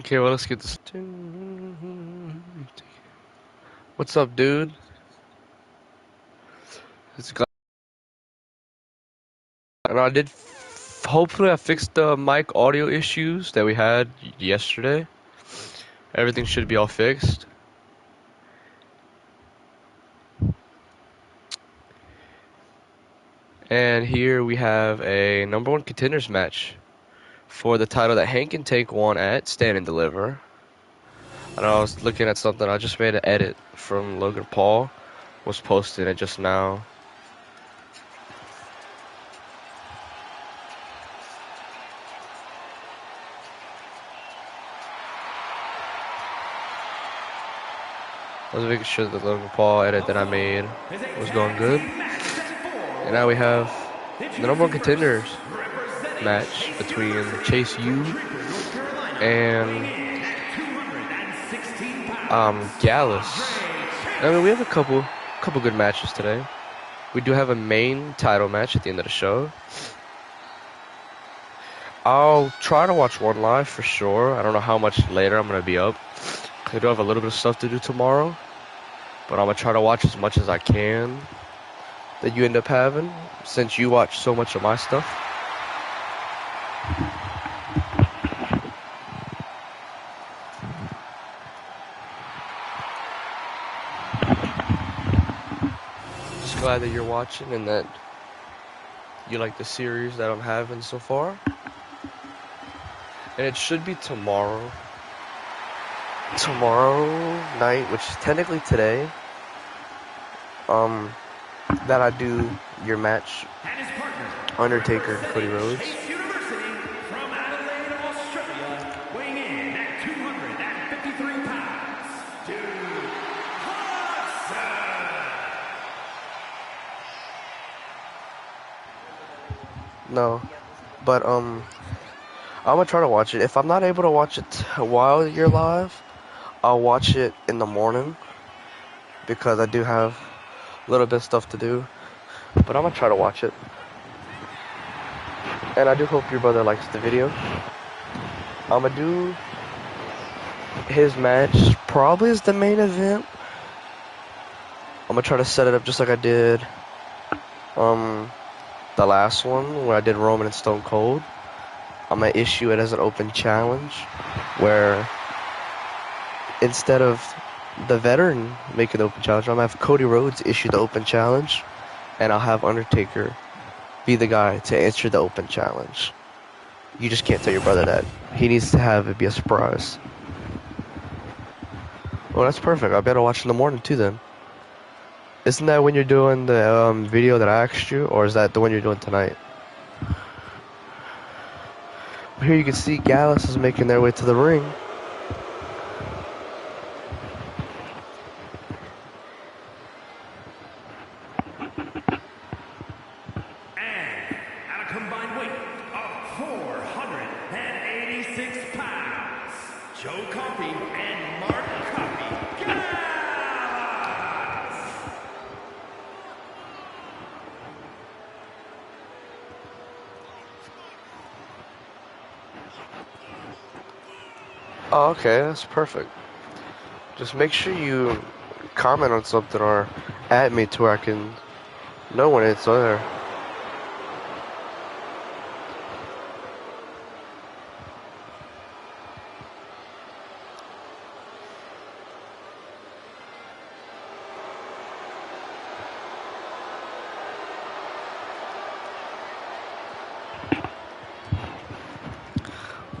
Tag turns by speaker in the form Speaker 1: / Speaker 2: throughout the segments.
Speaker 1: Okay, well, let's get this. What's up, dude? It's glad. And I did. Hopefully, I fixed the mic audio issues that we had yesterday. Everything should be all fixed. And here we have a number one contenders match for the title that Hank and Tank won at Stand and Deliver. And I was looking at something. I just made an edit from Logan Paul. Was posting it just now. I was making sure that the Logan Paul edit that I made was going good. And now we have the number one contenders match between Chase U and Gallus. I mean, we have a couple good matches today. We do have a main title match at the end of the show. I'll try to watch one live for sure. I don't know how much later I'm going to be up. I do have a little bit of stuff to do tomorrow. But I'm going to try to watch as much as I can that you end up having, since you watch so much of my stuff. Just glad that you're watching and that you like the series that I'm having so far. And it should be tomorrow night, which is technically today, that I do your match, Undertaker and Cody Rhodes.
Speaker 2: From Adelaide, Australia, weighing in at 253 pounds, Dude Hudson.
Speaker 1: No, but I'm gonna try to watch it. If I'm not able to watch it while you're live, I'll watch it in the morning because I do have a little bit of stuff to do. But I'm gonna try to watch it. And I do hope your brother likes the video. I'm gonna do his match probably as the main event. I'm gonna try to set it up just like I did the last one where I did Roman and Stone Cold. I'm gonna issue it as an open challenge where instead of the veteran making the open challenge, I'm gonna have Cody Rhodes issue the open challenge, and I'll have Undertaker be the guy to answer the open challenge. You just can't tell your brother that. He needs to have it be a surprise. Well, that's perfect. I better watch in the morning too then. Isn't that when you're doing the video that I asked you, or is that the one you're doing tonight? Here you can see Gallus is making their way to the ring.
Speaker 2: And at a combined weight of 486 pounds, Joe Coffey and Mark Coffey.
Speaker 1: Oh, okay, that's perfect. Just make sure you comment on something or add me to where I can know when it's there.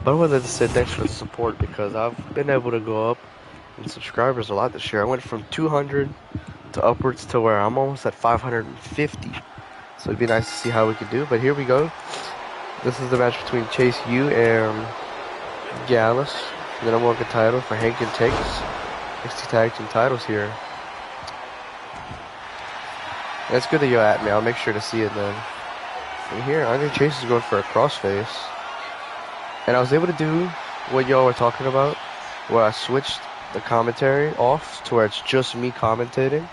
Speaker 1: But I wanted to say thanks for the support because I've been able to go up in subscribers a lot this year. I went from 200 to upwards to where I'm almost at 550. So it'd be nice to see how we could do. But here we go. This is the match between Chase U and Gallus. The number one title for Hank and Tank's NXT Tag Team titles here. And it's good that you're at me. I'll make sure to see it then. And here, Andre Chase is going for a crossface. And I was able to do what y'all were talking about, where I switched the commentary off to where it's just me commentating,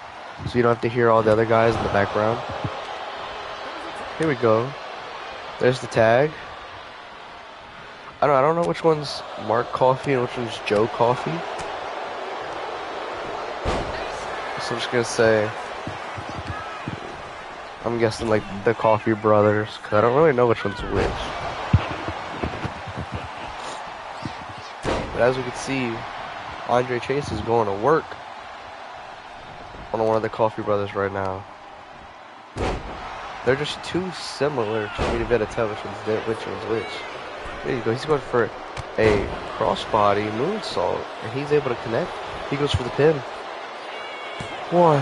Speaker 1: so you don't have to hear all the other guys in the background. Here we go. There's the tag. I don't know which one's Mark Coffee and which one's Joe Coffee. So I'm just gonna say, I'm guessing like the Coffee brothers, cause I don't really know which one's which. But as we can see, Andre Chase is going to work on one of the Coffee brothers right now. They're just too similar for me to be able to tell which one's which. There you go. He's going for a crossbody moonsault, and he's able to connect. He goes for the pin. One,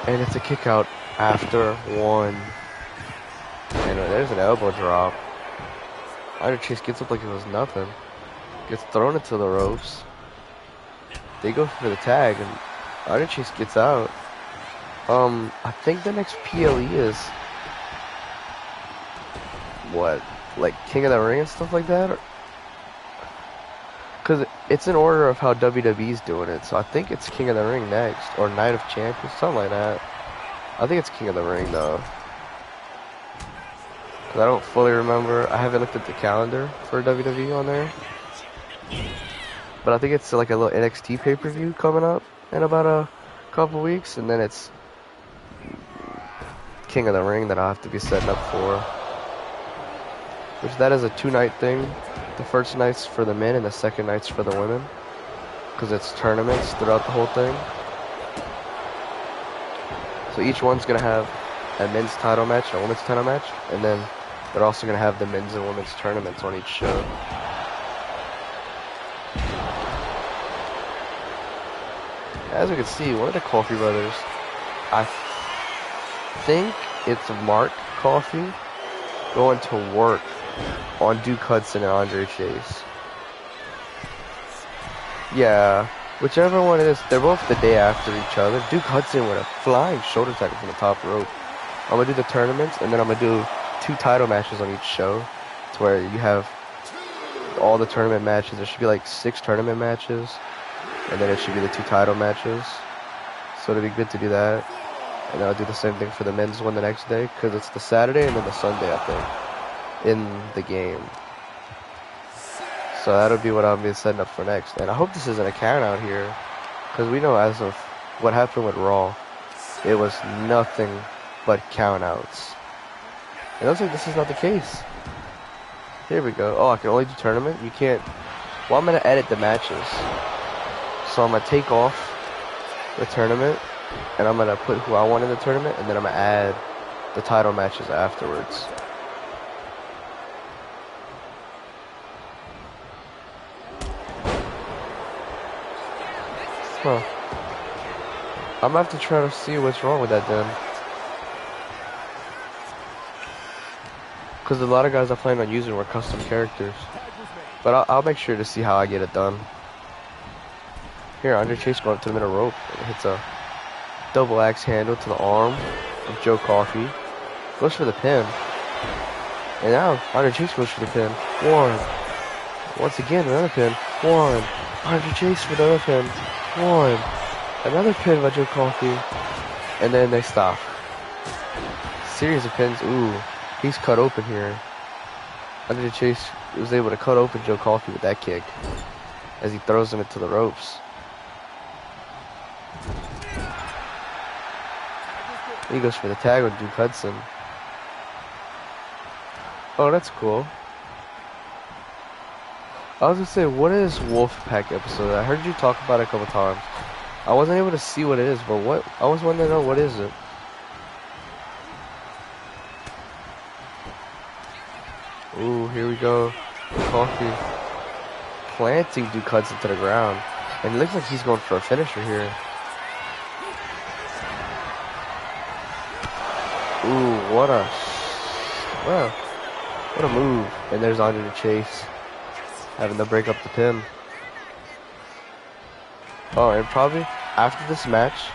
Speaker 1: and it's a kick out after one. And there's an elbow drop. Andre Chase gets up like it was nothing. Gets thrown into the ropes. They go for the tag, and Andre Chase gets out. I think the next PLE is what, like King of the Ring and stuff like that? Because it's in order of how WWE's doing it, so I think it's King of the Ring next, or Night of Champions, something like that. I think it's King of the Ring though. Because I don't fully remember. I haven't looked at the calendar for WWE on there. But I think it's like a little NXT pay-per-view coming up in about a couple weeks, and then it's King of the Ring that I'll have to be setting up for. Which that is a 2-night thing. The first night's for the men and the second night's for the women. Because it's tournaments throughout the whole thing. So each one's going to have a men's title match and a women's title match. And then they're also going to have the men's and women's tournaments on each show. As we can see, one of the Coffee brothers, I think it's Mark Coffee, going to work on Duke Hudson and Andre Chase. Yeah, whichever one it is, they're both the day after each other. Duke Hudson with a flying shoulder tackle from the top rope. I'm going to do the tournaments, and then I'm going to do 2 title matches on each show. To where you have all the tournament matches. There should be like 6 tournament matches. And then it should be the 2 title matches. So it'll be good to do that. And then I'll do the same thing for the men's one the next day. Because it's the Saturday and then the Sunday, I think, in the game. So that'll be what I'll be setting up for next. And I hope this isn't a count out here. Because we know as of what happened with Raw, it was nothing but count outs. It looks like this is not the case. Here we go. Oh, I can only do tournament? You can't. Well, I'm going to edit the matches. So I'm going to take off the tournament, and I'm going to put who I want in the tournament, and then I'm going to add the title matches afterwards. Huh. I'm going to have to try to see what's wrong with that then. Because a lot of guys I plan on using were custom characters. But I'll make sure to see how I get it done. Here, Andre Chase going up to the middle rope. And hits a double axe handle to the arm of Joe Coffee. Goes for the pin. And now, Andre Chase goes for the pin. 1. Once again, another pin. 1. Andre Chase for another pin. 1. Another pin by Joe Coffee. And then they stop. Series of pins. Ooh, he's cut open here. Andre Chase was able to cut open Joe Coffee with that kick as he throws him into the ropes. He goes for the tag with Duke Hudson. Oh, that's cool. I was gonna say, what is Wolfpack episode? I heard you talk about it a couple times. I wasn't able to see what it is, but what? I was wanting to know, what is it? Ooh, here we go. Coffee planting Duke Hudson to the ground. And it looks like he's going for a finisher here. Ooh, what a move. And there's Andre Chase having to break up the pin. Oh, and probably after this match,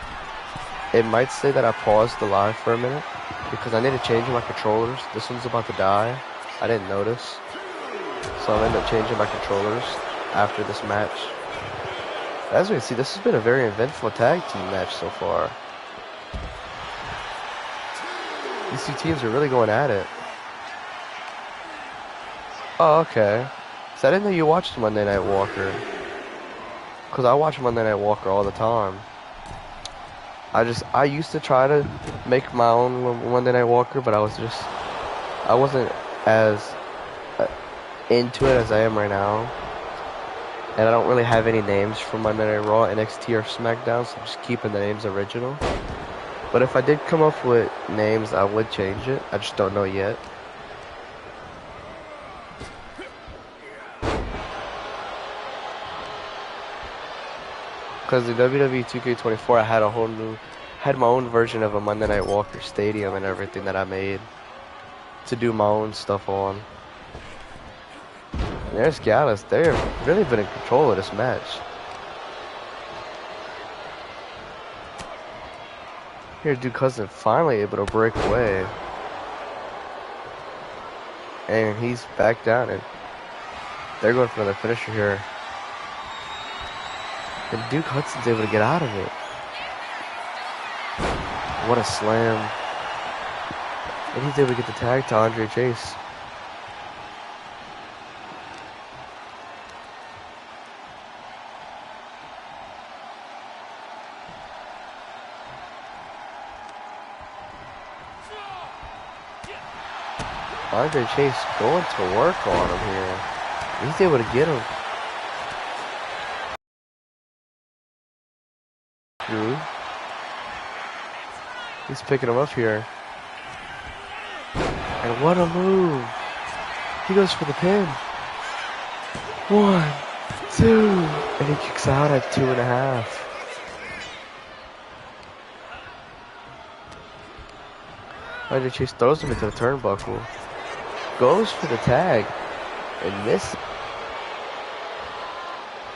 Speaker 1: it might say that I paused the live for a minute because I need to change my controllers. This one's about to die. I didn't notice. So I'll end up changing my controllers after this match. As we can see, this has been a very eventful tag team match so far. These 2 teams are really going at it. Oh, okay. So So I didn't know you watched Monday Night Walker. Because I watch Monday Night Walker all the time. I used to try to make my own Monday Night Walker, but I wasn't as into it as I am right now. And I don't really have any names for Monday Night Raw, NXT, or SmackDown, so I'm just keeping the names original. But if I did come up with names, I would change it. I just don't know yet. Because the WWE 2K24, I had my own version of a Monday Night Walker Stadium and everything that I made to do my own stuff on. And there's Gallus. They've really been in control of this match. Here, Duke Hudson finally able to break away. And he's back down, and they're going for another finisher here. And Duke Hudson's able to get out of it. What a slam. And he's able to get the tag to Andre Chase. Andre Chase going to work on him here. He's able to get him. Drew. He's picking him up here. And what a move. He goes for the pin. 1, 2. And he kicks out at 2.5. Andre Chase throws him into the turnbuckle. Goes for the tag. And misses.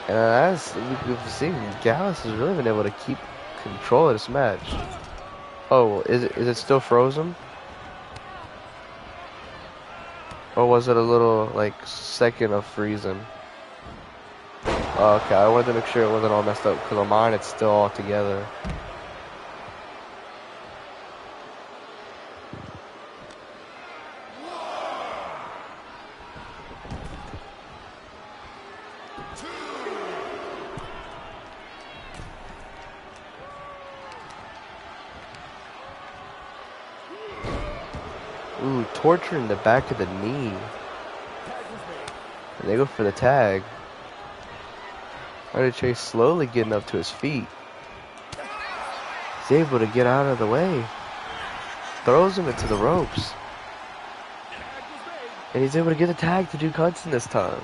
Speaker 1: And as we've seen, Gallus has really been able to keep control of this match. Oh, is it still frozen? Or was it a little, like, second of freezing? Oh, okay, I wanted to make sure it wasn't all messed up, because on mine it's still all together. Ooh, torturing the back of the knee. And they go for the tag. Andre Chase slowly getting up to his feet. He's able to get out of the way. Throws him into the ropes. And he's able to get the tag to Duke Hudson this time.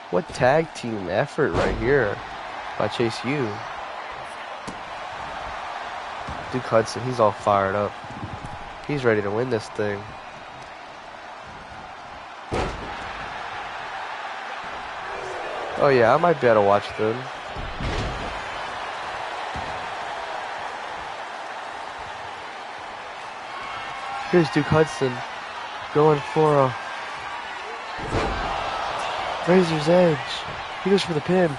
Speaker 1: What tag team effort right here by Chase U. Duke Hudson, he's all fired up. He's ready to win this thing. Oh yeah, I might be able to watch them. Here's Duke Hudson going for a Razor's Edge. He goes for the pin.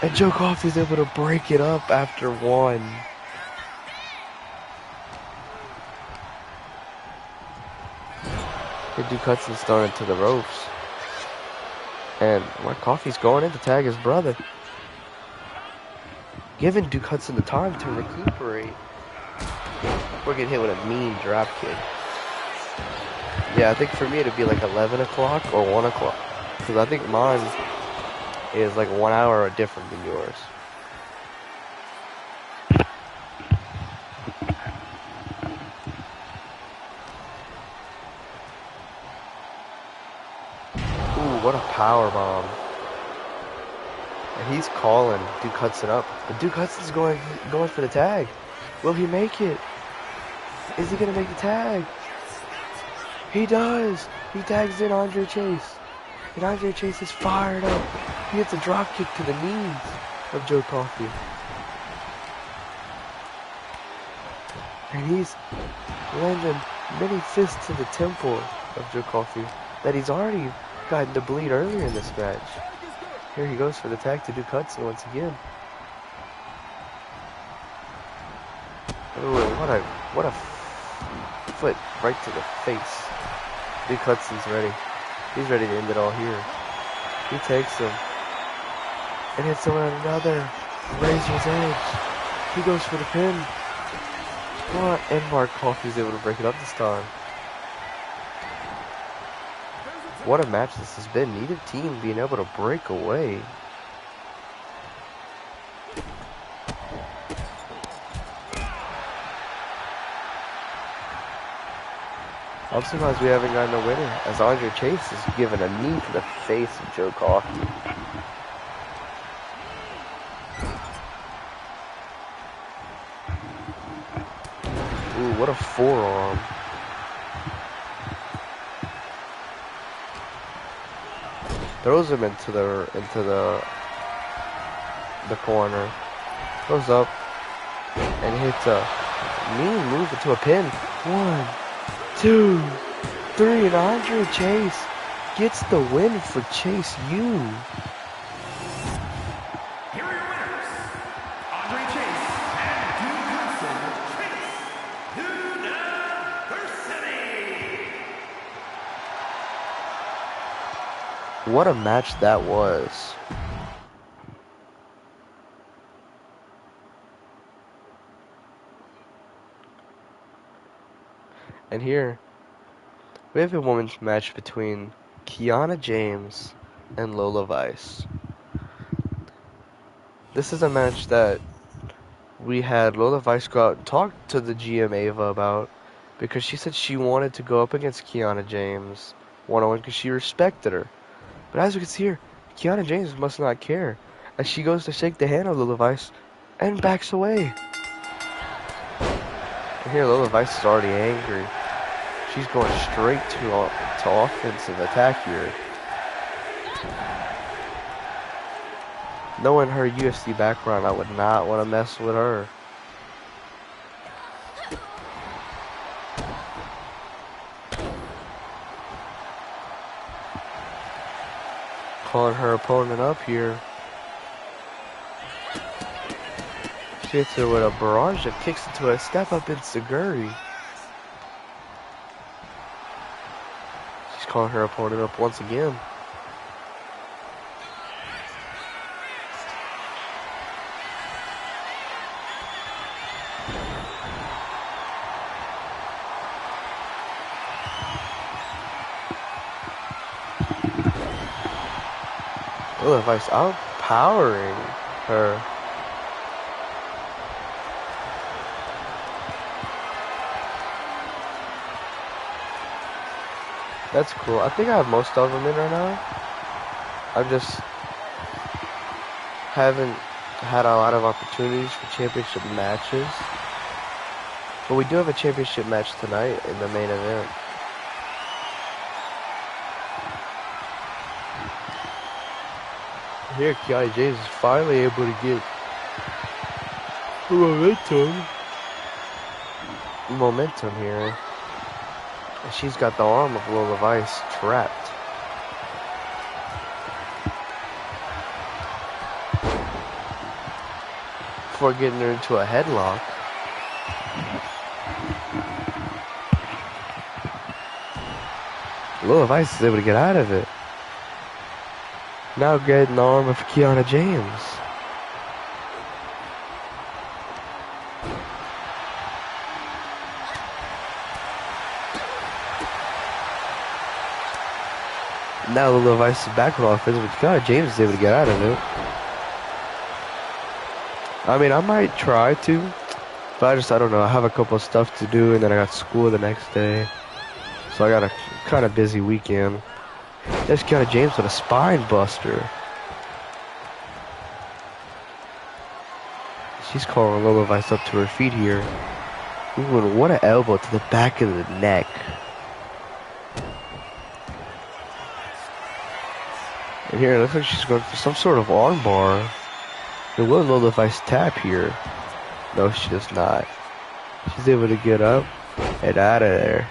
Speaker 1: And Joe Coffey's able to break it up after 1. And Duke Hudson's thrown into the ropes. And Mark Coffey's going in to tag his brother. Giving Duke Hudson the time to recuperate. We're getting hit with a mean drop kick. Yeah, I think for me it'd be like 11 o'clock or 1 o'clock. Because I think mine is like 1 hour different than yours. What a power bomb. And he's calling Duke Hudson up. But Duke Hudson's going for the tag. Will he make it? Is he going to make the tag? He does. He tags in Andre Chase. And Andre Chase is fired up. He hits a drop kick to the knees of Joe Coffey. And he's landing many fists to the temple of Joe Coffey that he's already gotten to bleed earlier in this match. Here he goes for the tag to Duke Hudson once again. Ooh, what a foot right to the face. Big cutscene's ready. He's ready to end it all here. He takes him and hits him with another razor's edge. He goes for the pin. Oh, and Mark Coffey's able to break it up this time. What a match this has been. Neither team being able to break away. I'm surprised we haven't gotten a winner, as Andre Chase is given a knee to the face of Joe Coffey. Ooh, what a forearm. Throws him into the corner. Goes up and hits a knee move into a pin. 1, 2, 3, and Andre Chase gets the win for Chase U.
Speaker 2: Here are your winners, Andre Chase and Duke Hudson. Chase University.
Speaker 1: What a match that was. And here, we have a women's match between Kiana James and Lola Vice. This is a match that we had Lola Vice go out and talk to the GM Ava about, because she said she wanted to go up against Kiana James one-on-one because she respected her. But as we can see here, Kiana James must not care, as she goes to shake the hand of Lola Vice and backs away. And here Lola Vice is already angry. She's going straight to offensive attack here. Knowing her UFC background, I would not want to mess with her. Calling her opponent up here. She hits her with a barrage that kicks into a step up enziguri. She's calling her opponent up once again. Lola Vice outpowering her. That's cool. I think I have most of them in right now. I just haven't had a lot of opportunities for championship matches. But we do have a championship match tonight in the main event. Here, Kiana James is finally able to get momentum here. And she's got the arm of Lola Vice trapped. Before getting her into a headlock. Lola Vice is able to get out of it. Now getting the arm of Kiana James. Now Lola Vice is back with offense, but Kiana James is able to get out of it. I mean, I might try to, but I don't know. I have a couple of stuff to do, and then I got school the next day. So I got a kind of busy weekend. There's Kiana James with a spine buster. She's calling Lola Vice up to her feet here. Ooh, and what an elbow to the back of the neck. And here, it looks like she's going for some sort of armbar. And will Lola Vice tap here? No, she does not. She's able to get up and out of there.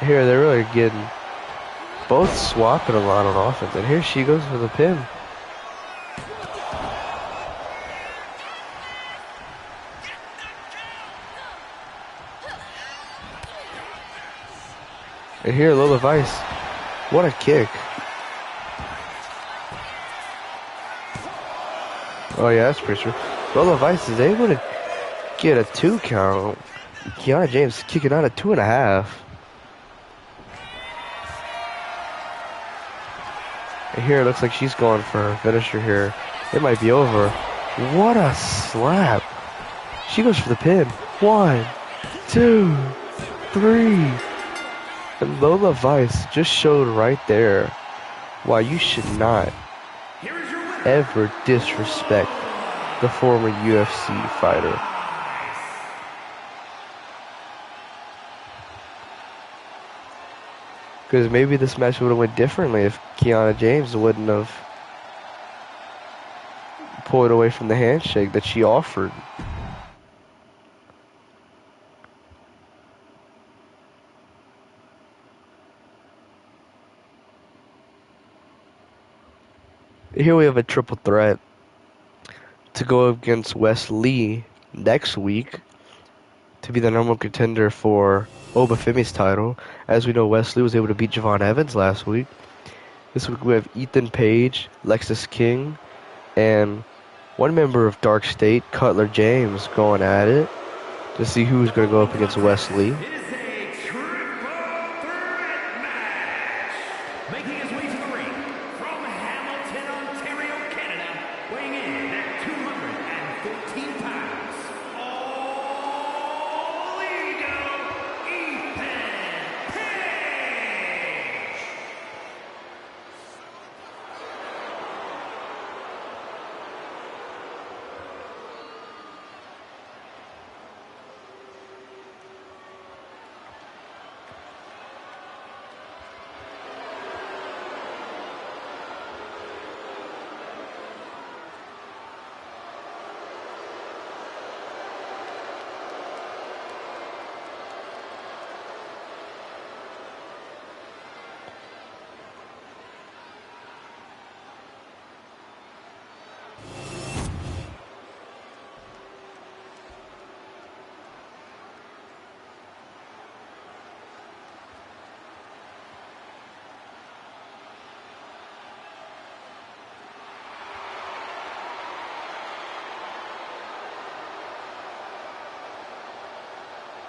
Speaker 1: Here, they're really getting both swapping a lot on offense. And here she goes for the pin. And here, Lola Vice. What a kick. Oh, yeah, that's pretty true. Lola Vice is able to get a 2 count. Kiana James kicking out a 2.5. And here it looks like she's going for her finisher here. It might be over. What a slap. She goes for the pin. 1, 2, 3. And Lola Vice just showed right there why you should not ever disrespect the former UFC fighter. Because maybe this match would have went differently if Kiana James wouldn't have pulled away from the handshake that she offered. Here we have a triple threat to go against Wes Lee next week to be the number 1 contender for Obafemi's title. As we know, Wes Lee was able to beat Javon Evans last week. This week we have Ethan Page, Lexis King, and one member of Dark State, Cutler James, going at it to see who's going to go up against Wes Lee.
Speaker 2: It is a triple threat match. Making his way to the ring from Hamilton, Ontario, Canada, weighing in at 214 pounds. All ego, Ethan Page.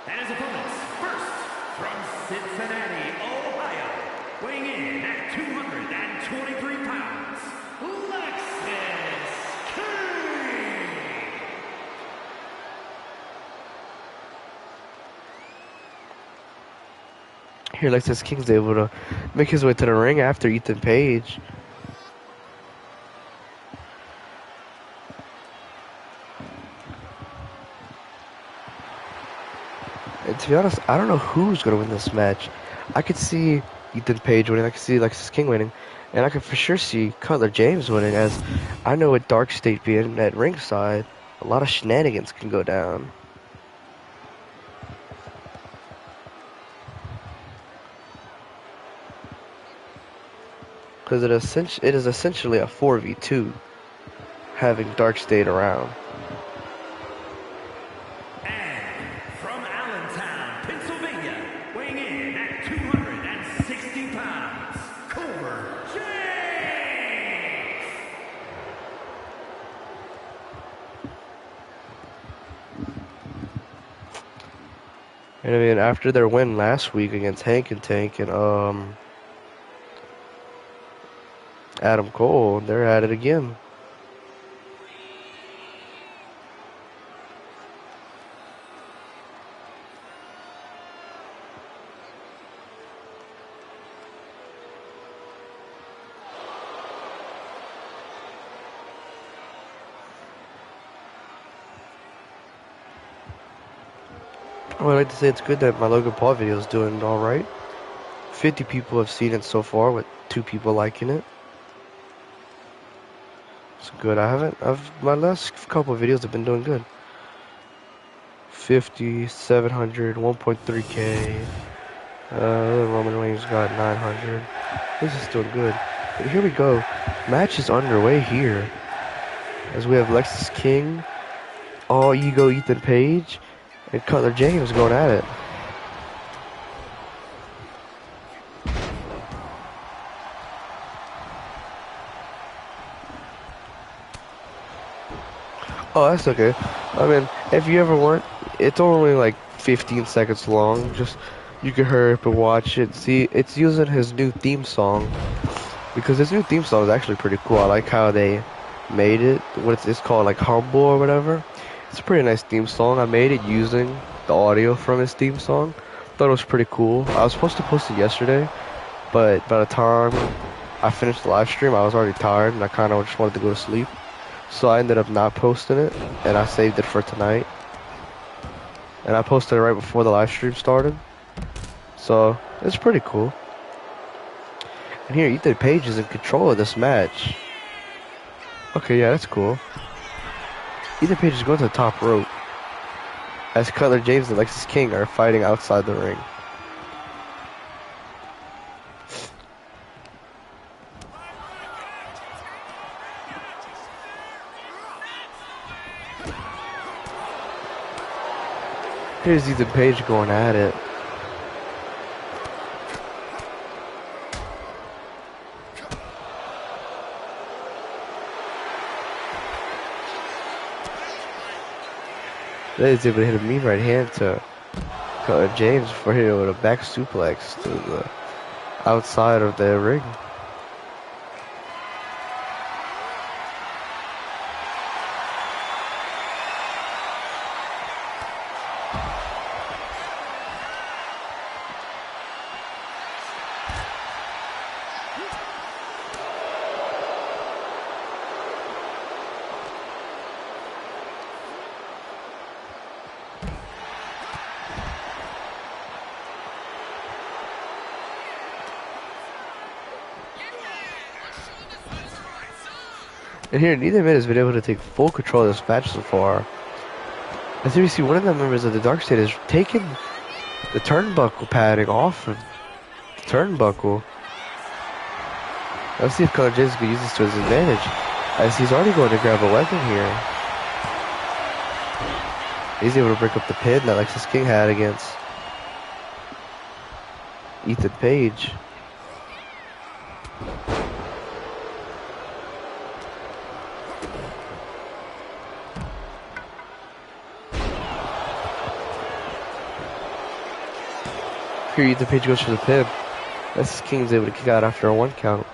Speaker 2: And his opponents, first, from Cincinnati, Ohio, weighing in at 223 pounds, Lexis King.
Speaker 1: Here, Lexis King's able to make his way to the ring after Ethan Page. And to be honest, I don't know who's going to win this match. I could see Ethan Page winning. I could see Lexis King winning. And I could for sure see Cutler James winning, as I know with Dark State being at ringside, a lot of shenanigans can go down. Because it is essentially a 4v2, having Dark State around.
Speaker 2: And from Allentown, Pennsylvania, weighing in at 260 pounds, Cooper James.
Speaker 1: And I mean, after their win last week against Hank and Tank and Adam Cole, they're at it again. Well, I'd like to say it's good that my Logan Paul video is doing alright. 50 people have seen it so far, with 2 people liking it. It's good. My last couple of videos have been doing good. 50, 700, 1.3K, Roman Reigns got 900. This is still good. But here we go. Match is underway here. As we have Lexis King, All Ego Ethan Page, and Cutler James going at it. Oh, that's okay. I mean, if you ever want, it's only like 15 seconds long. Just, you can hurry up and watch it. See, it's using his new theme song. Because his new theme song is actually pretty cool. I like how they made it. It's called, like, Humble or whatever. It's a pretty nice theme song. I made it using the audio from his theme song. Thought it was pretty cool. I was supposed to post it yesterday, but by the time I finished the live stream, I was already tired and I kind of just wanted to go to sleep. So I ended up not posting it, and I saved it for tonight. And I posted it right before the live stream started. So, it's pretty cool. And here, Ethan Page is in control of this match. Okay, yeah, that's cool. Ethan Page is going to the top rope, as Cutler James and Lexis King are fighting outside the ring. Here's Ethan Page going at it. Then he's able to hit a mean right hand to Cutler James before hitting it with a back suplex to the outside of the ring. And here, neither man has been able to take full control of this match so far. As you see, one of the members of the Dark State has taken the turnbuckle padding off of the turnbuckle. Let's see if Cutler James can use this to his advantage, as he's already going to grab a weapon here. He's able to break up the pin that Lexis King had against Ethan Page. Here, Ethan Page goes for the pin. Lexis King's able to kick out after a 1 count.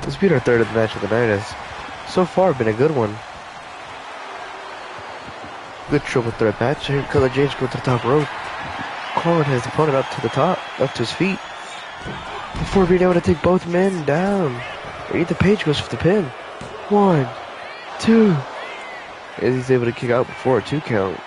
Speaker 1: This beat our third of the match of the night has so far been a good one. Good triple threat match. Here, Killer James go to the top rope. Calling his opponent up to the top, up to his feet, before being able to take both men down. Ethan Page goes for the pin. 1, 2. And he's able to kick out before a 2 count.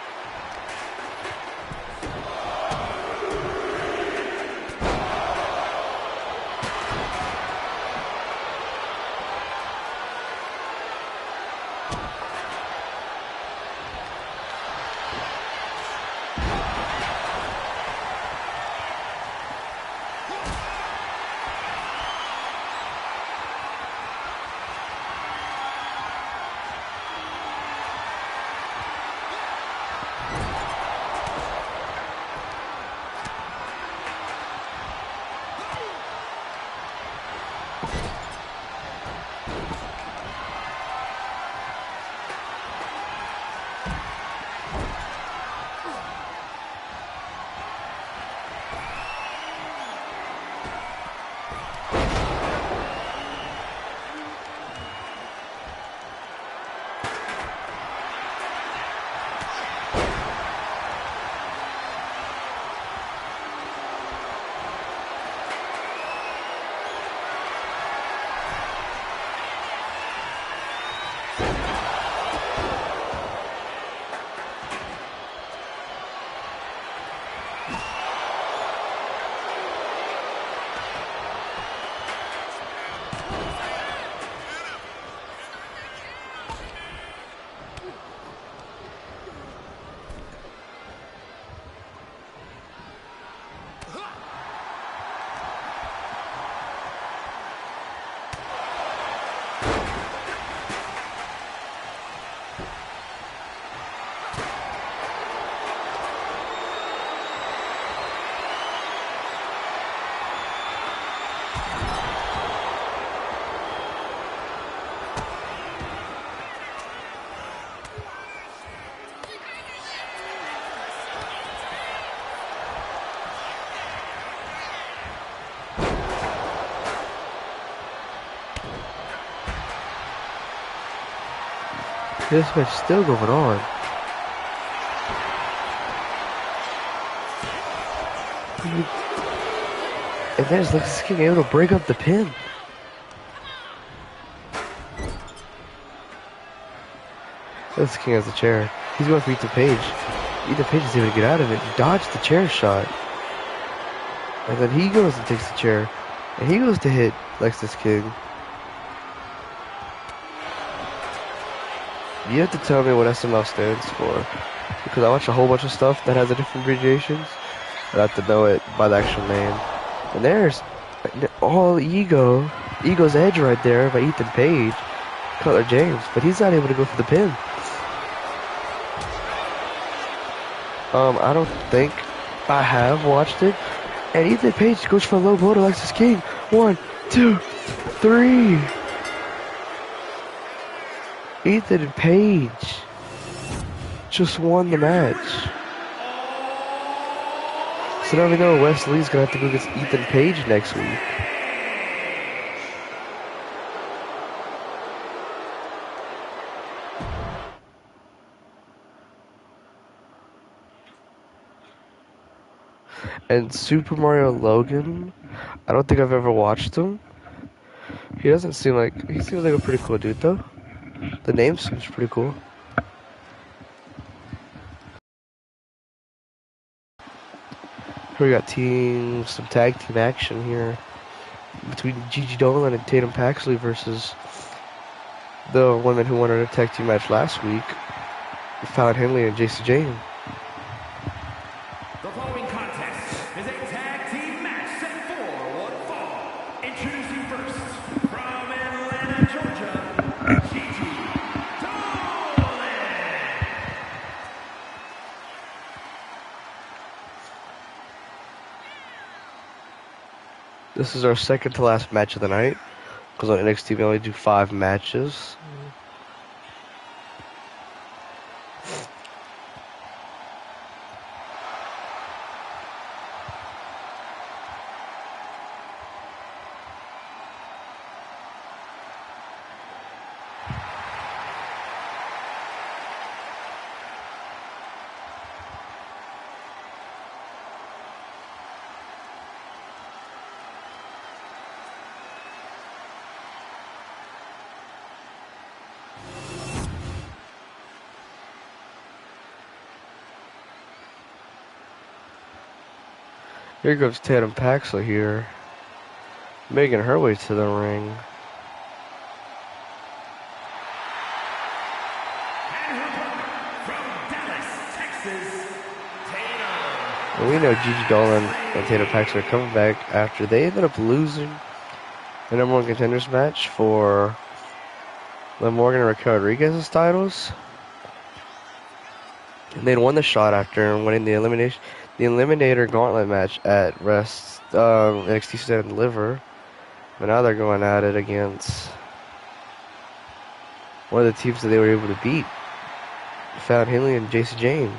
Speaker 1: This match is still going on. And there's Lexus King able to break up the pin. Lexus King has the chair. He's going for Ethan Page. Ethan Page is able to get out of it and dodge the chair shot. And then he goes and takes the chair. And he goes to hit Lexus King. You have to tell me what SML stands for. Because I watch a whole bunch of stuff that has a different abbreviations. I have to know it by the actual name. And there's all Ego's Edge right there by Ethan Page. Cutler James. But he's not able to go for the pin. I don't think I have watched it. And Ethan Page goes for a low blow to Lexus King. 1, 2, 3. Ethan Page just won the match. So now we know Wes Lee's gonna have to go against Ethan Page next week. And Super Mario Logan, I don't think I've ever watched him. He seems like a pretty cool dude though. The name seems pretty cool. Here we got some tag team action here between Gigi Dolan and Tatum Paxley versus the women who won a tag team match last week, Fallon Henley and Jacy Jane.
Speaker 2: The following contest is a tag team match set for one fall. Introducing first, from Atlanta, Georgia, Gigi Dolan.
Speaker 1: This is our second to last match of the night, because on NXT we only do 5 matches. Here comes Tatum Paxley here, making her way to the ring.
Speaker 2: And her opponent from Dallas, Texas, Tatum.
Speaker 1: And we know Gigi Dolan and Tatum Paxley are coming back after they ended up losing the number 1 contenders match for Liv Morgan and Raquel Rodriguez's titles. And they'd won the shot after winning the Eliminator Gauntlet match at NXT Stand and Deliver. But now they're going at it against one of the teams that they were able to beat, Fallon Henley and Jacy Jayne.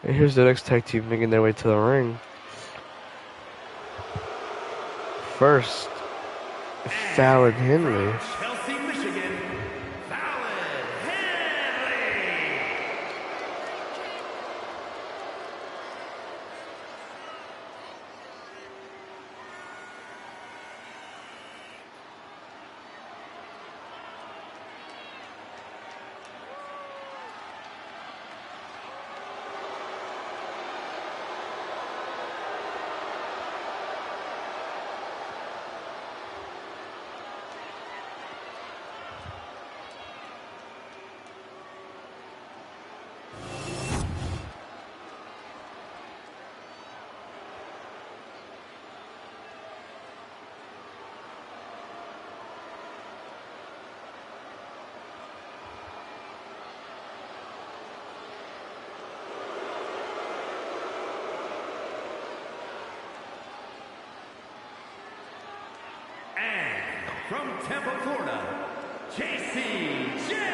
Speaker 1: And here's the next tag team making their way to the ring. First, Fallon Henley.
Speaker 2: Chelsea, Michigan, Fallon Henley. From Tampa, Florida, Jacy Jayne.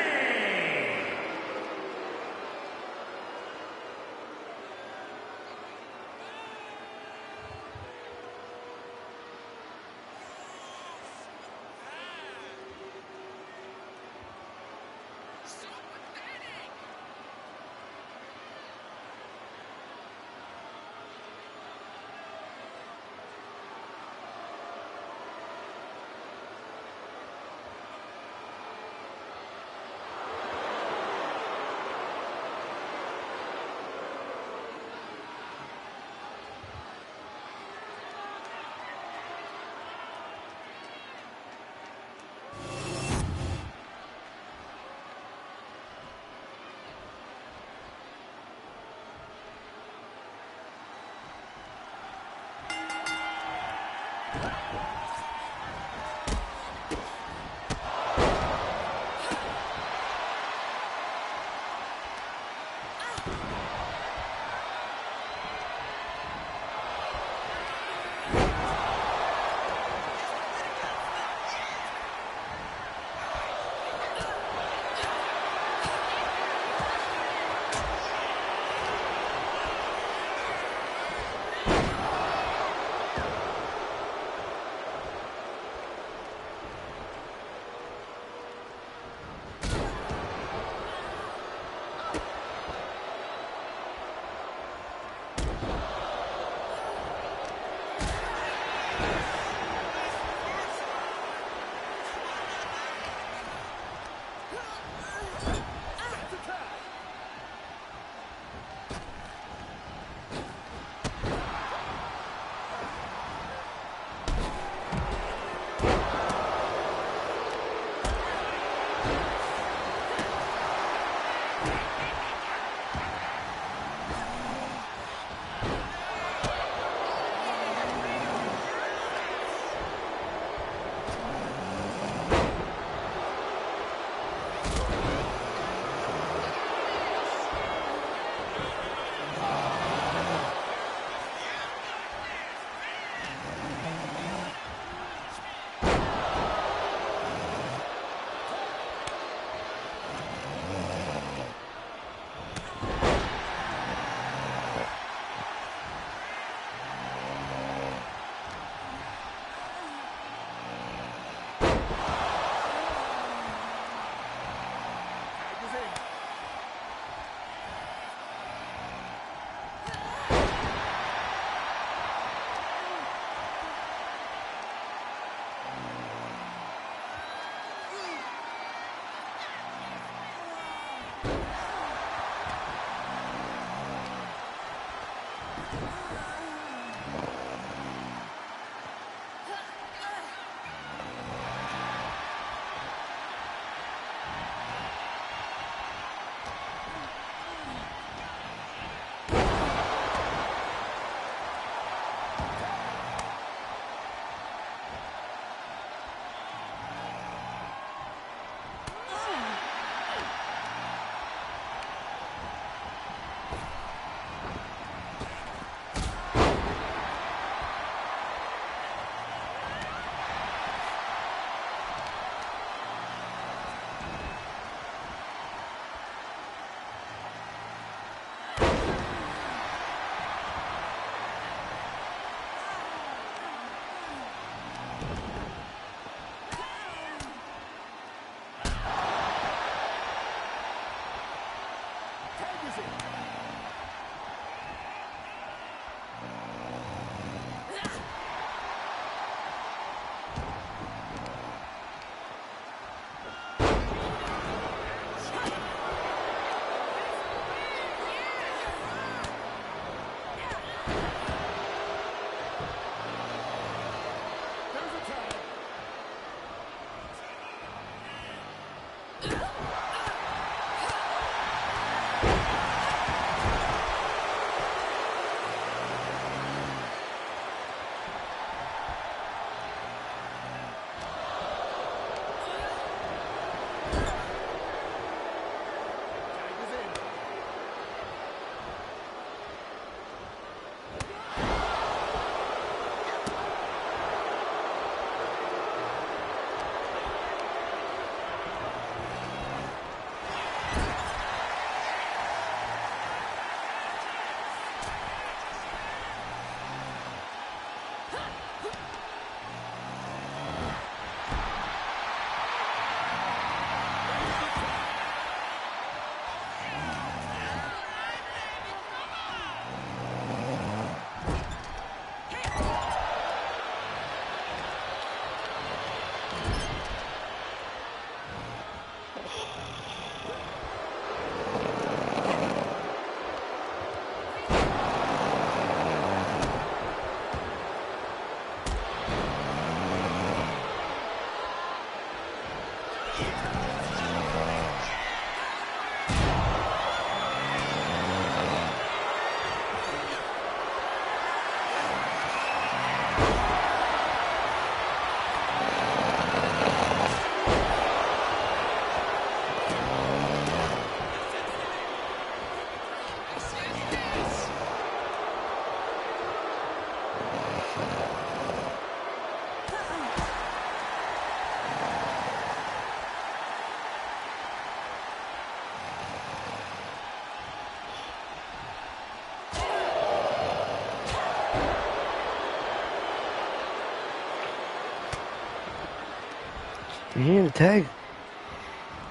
Speaker 1: Yeah, the tag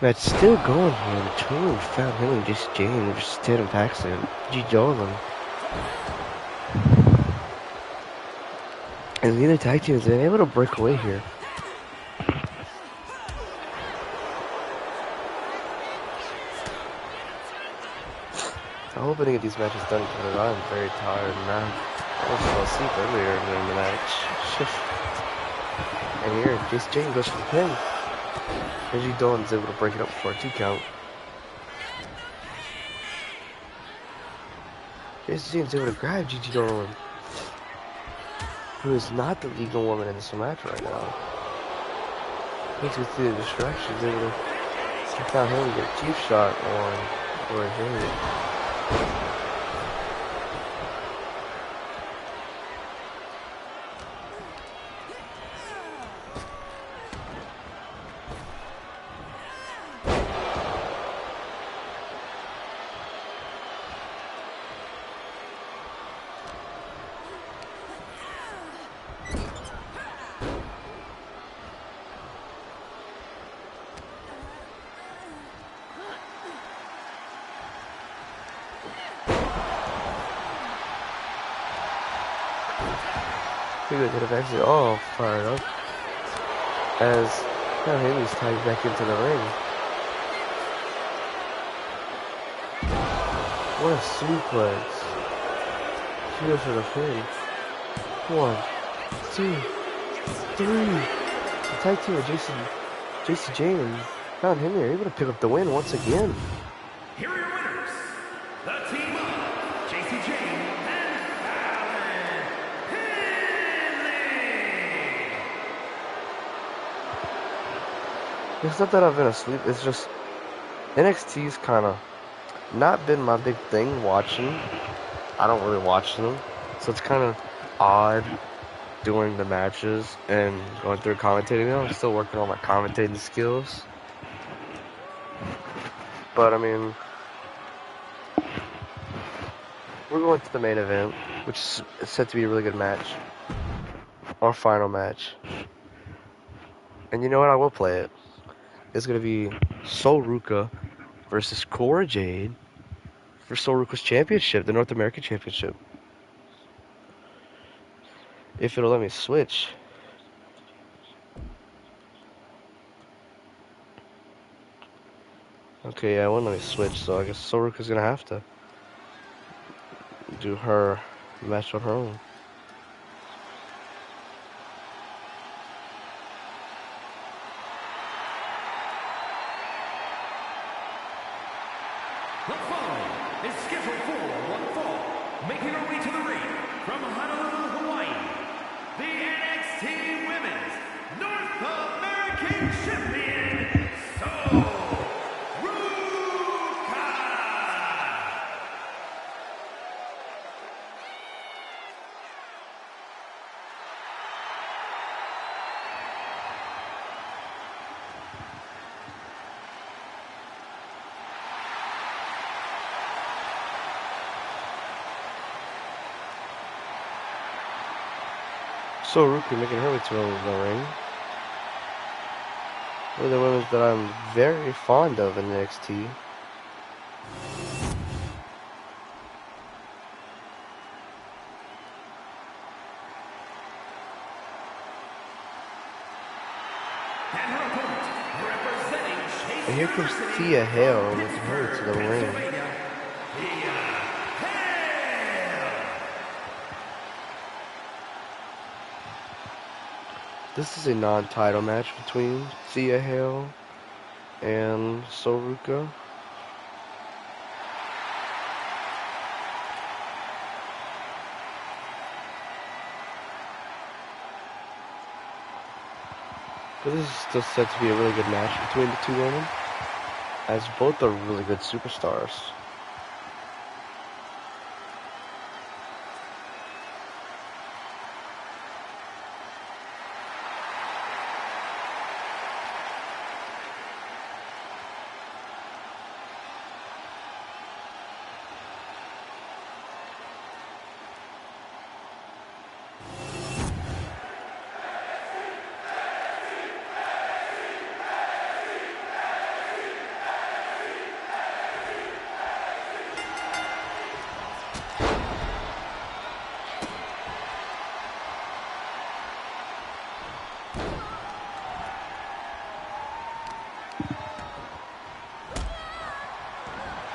Speaker 1: match still going here between Fat Hill and Jesse James versus Tatum Paxton, G. Dolan. And the other tag teams are able to break away here. I'm hoping to get these matches done because I'm very tired now. I was fell asleep earlier during the match. And here, Jesse James goes for the pin. And G. Dolan's able to break it up for a 2 count. Jesse James able to grab Gigi Dolan, who is not the legal woman in this match right now. He's with the distractions, able to check out him and get a cheap shot on Corey Jade. He was eventually all fired up as now Haley's tagged back into the ring. What a suplex. She goes for the pin. 1, 2, 3. The tag team with JC Jane and Found Henry are able to pick up the win once again.
Speaker 2: Here are your winners, the team of JC Jane and Alan Henley.
Speaker 1: It's not that I've been asleep, it's just NXT's kind of not been my big thing watching. I don't really watch them, so it's kind of odd doing the matches and going through commentating. I'm still working on my commentating skills. But I mean, we're going to the main event, which is set to be a really good match. Our final match. And you know what? I will play it. It's going to be Sol Ruka versus Cora Jade for Sol Ruka's championship, the North American Championship. If it'll let me switch. Okay, yeah, it won't let me switch, so I guess Sol Ruka's going to have to do her match on her own.
Speaker 2: The following is scheduled for one fall, making her way to the ring from Honolulu, Hawaii, the NXT Women's North American Champion, Sol Ruka.
Speaker 1: Sol Ruka making her way to the ring. One of the women that I'm very fond of in NXT.
Speaker 2: And her opponent, representing Chase
Speaker 1: And here comes
Speaker 2: University,
Speaker 1: Thea Hale making her way to the ring.
Speaker 2: Pennsylvania, Thea Hale.
Speaker 1: This is a non-title match between Thea Hale and Sol Ruka. But this is still set to be a really good match between the two women, as both are really good superstars.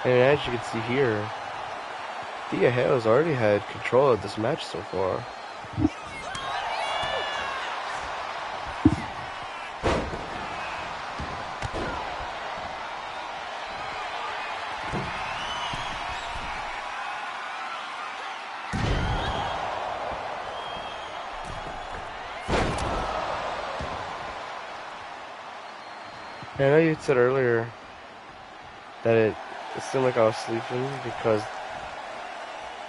Speaker 1: And as you can see here, Thea Hale's already had control of this match so far. I know you said earlier that it seemed like I was sleeping because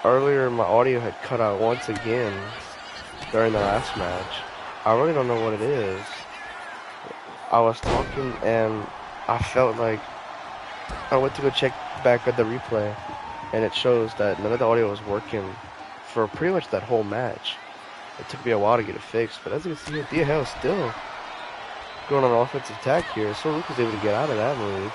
Speaker 1: earlier my audio had cut out once again during the last match. I really don't know what it is. I was talking and I felt like I went to go check back at the replay and it shows that none of the audio was working for pretty much that whole match. It took me a while to get it fixed, but as you can see here, Thea Hale is still going on an offensive attack here, so Luke was able to get out of that move.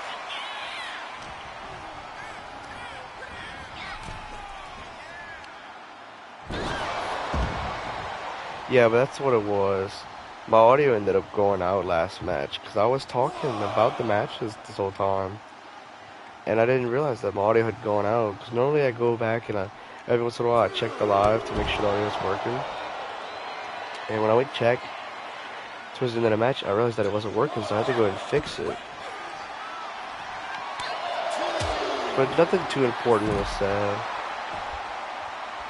Speaker 1: Yeah, but that's what it was. My audio ended up going out last match because I was talking about the matches this whole time. And I didn't realize that my audio had gone out because normally I go back and every once in a while I check the live to make sure the audio was working. And when I went check towards the end of the match, I realized that it wasn't working, so I had to go ahead and fix it. But nothing too important was said.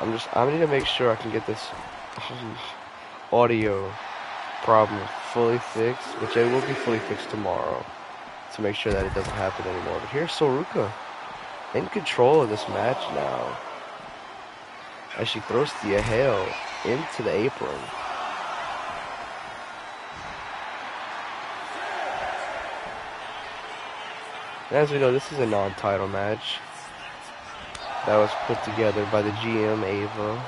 Speaker 1: I need to make sure I can get this audio problem fully fixed, which it will be fully fixed tomorrow, to make sure that it doesn't happen anymore. But here's Soruka in control of this match now, as she throws Thea Hale into the apron. And as we know, this is a non-title match that was put together by the GM, Ava.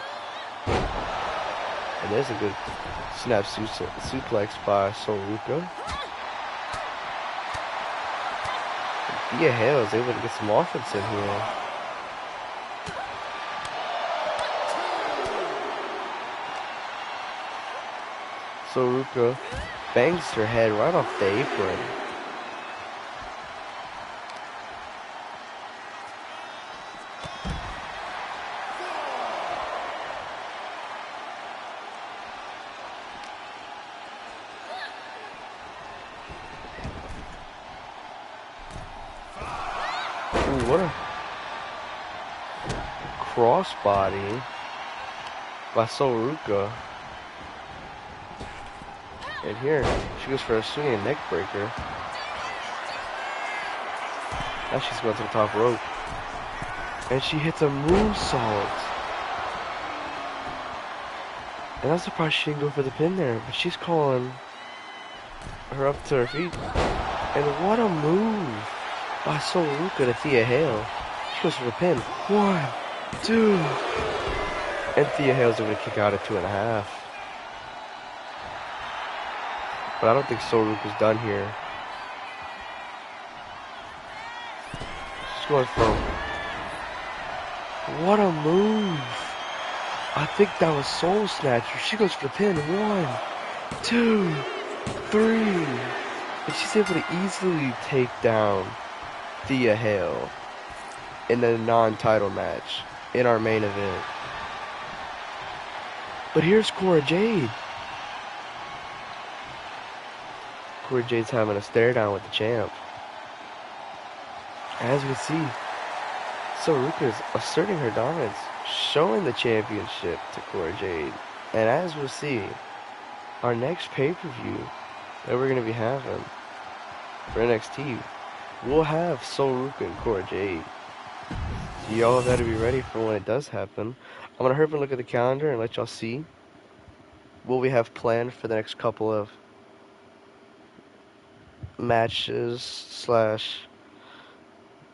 Speaker 1: And there's a good snap suplex by Soruka. Thea Hale is able to get some offense in here. Soruka bangs her head right off the apron. Ooh, what a crossbody by Soruka. And here, she goes for a swinging neck breaker. Now she's going to the top rope. And she hits a moonsault. And I'm surprised she didn't go for the pin there, but she's calling her up to her feet. And what a move by Soruka to Thea Hale. She goes for the pin. 1, 2. And Thea Hale's able to kick out at 2.5. But I don't think Soruka's done here. She's going for... What a move. I think that was Soul Snatcher. She goes for the pin. 1, 2, 3. And she's able to easily take down Thea Hale in the non-title match in our main event. But here's Cora Jade. Cora Jade's having a stare down with the champ. As we see, Soruka is asserting her dominance, showing the championship to Cora Jade. And as we'll see, our next pay-per-view that we're going to be having for NXT, we'll have Soruka and Cora Jade. So y'all got to be ready for when it does happen. I'm going to hurry up and look at the calendar and let y'all see what we have planned for the next couple of matches slash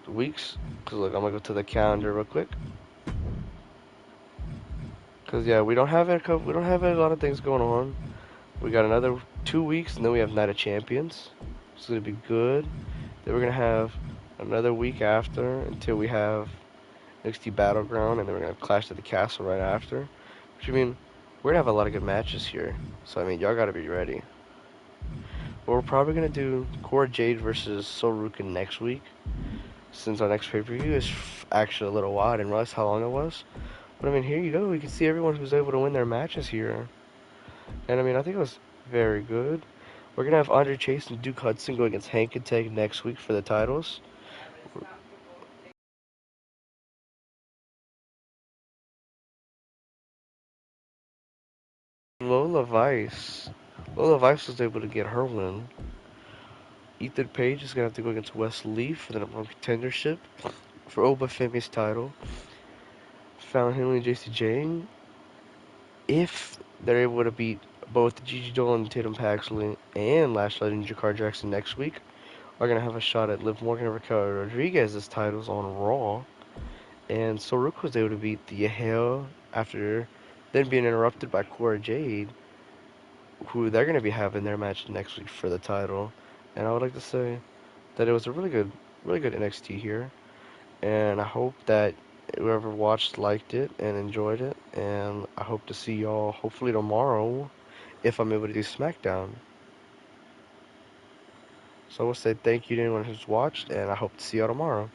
Speaker 1: weeks. Cause look, I'm gonna go to the calendar real quick. Cause yeah, we don't have a lot of things going on. We got another 2 weeks, and then we have Night of Champions. It's gonna be good. Then we're gonna have another week after until we have NXT Battleground, and then we're gonna have Clash at the Castle right after. Which I mean, we're gonna have a lot of good matches here. So I mean, y'all gotta be ready. But we're probably gonna do Cora Jade versus Soruka next week. since our next pay-per-view is actually a little while. I didn't realize how long it was. But I mean, here you go. You can see everyone who's able to win their matches here. And I mean, I think it was very good. We're going to have Andre Chase and Duke Hudson go against Hank and Tank next week for the titles. Lola Vice. Lola Vice was able to get her win. Ethan Page is going to have to go against Wes Lee for the number one contendership for Oba Femi's title. Fallon Henley and JC Jane, if they're able to beat both Gigi Dolan and Tatum Paxley and Lash Legend Jakar Jackson next week, are going to have a shot at Liv Morgan and Raquel Rodriguez's titles on Raw. And Soruka was able to beat the Hell after then being interrupted by Cora Jade, who they're going to be having their match next week for the title. And I would like to say that it was a really good NXT here. And I hope that whoever watched liked it and enjoyed it. And I hope to see y'all hopefully tomorrow if I'm able to do SmackDown. So I will say thank you to anyone who's watched, and I hope to see y'all tomorrow.